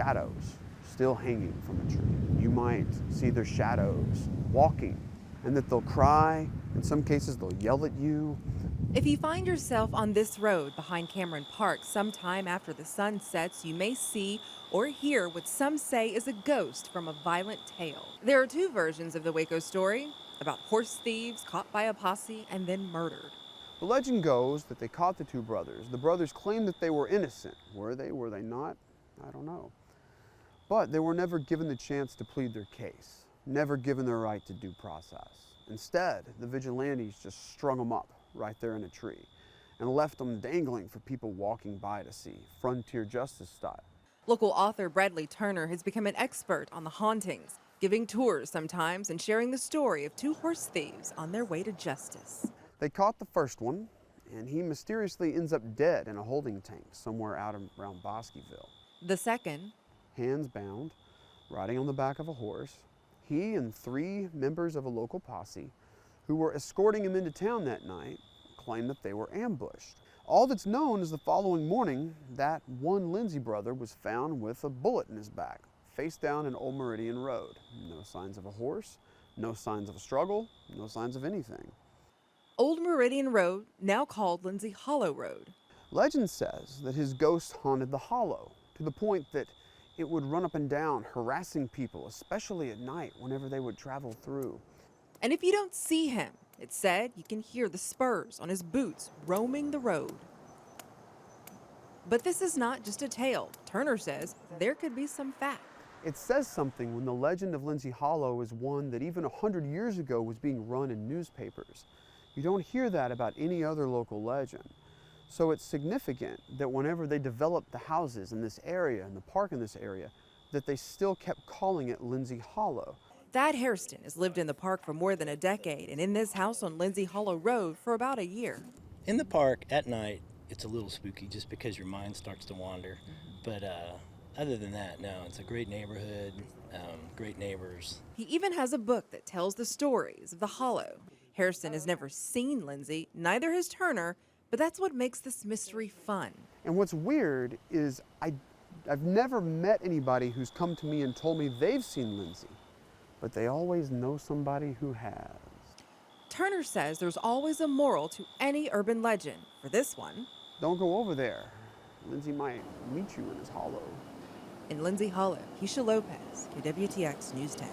shadows still hanging from a tree. You might see their shadows walking, and that they'll cry. In some cases, they'll yell at you. If you find yourself on this road behind Cameron Park sometime after the sun sets, you may see or hear what some say is a ghost from a violent tale. There are two versions of the Waco story, about horse thieves caught by a posse and then murdered. The legend goes that they caught the two brothers. The brothers claimed that they were innocent. Were they not? I don't know. But they were never given the chance to plead their case, never given their right to due process. Instead, the vigilantes just strung them up right there in a tree and left them dangling for people walking by to see, frontier justice style. Local author Bradley Turner has become an expert on the hauntings, giving tours sometimes and sharing the story of two horse thieves on their way to justice. They caught the first one, and he mysteriously ends up dead in a holding tank somewhere out around Bosqueville. The second, hands bound, riding on the back of a horse, he and 3 members of a local posse who were escorting him into town that night claimed that they were ambushed. All that's known is the following morning, that one Lindsey brother was found with a bullet in his back, face down in Old Meridian Road. No signs of a horse, no signs of a struggle, no signs of anything. Old Meridian Road, now called Lindsey Hollow Road. Legend says that his ghost haunted the hollow to the point that it would run up and down, harassing people, especially at night whenever they would travel through. And if you don't see him, it's said you can hear the spurs on his boots roaming the road. But this is not just a tale. Turner says there could be some fact. It says something when the legend of Lindsey Hollow is one that even 100 years ago was being run in newspapers. You don't hear that about any other local legend. So it's significant that whenever they developed the houses in this area and the park in this area, that they still kept calling it Lindsey Hollow. Thad Hairston has lived in the park for more than a decade and in this house on Lindsey Hollow Road for about a year. In the park at night, it's a little spooky just because your mind starts to wander. But other than that, no, it's a great neighborhood, great neighbors. He even has a book that tells the stories of the Hollow. Hairston has never seen Lindsey, neither has Turner, but that's what makes this mystery fun. And what's weird is I've never met anybody who's come to me and told me they've seen Lindsey, but they always know somebody who has. Turner says there's always a moral to any urban legend. For this one, don't go over there. Lindsey might meet you in his hollow. In Lindsey Hollow, KeSha Lopez, KWTX News 10.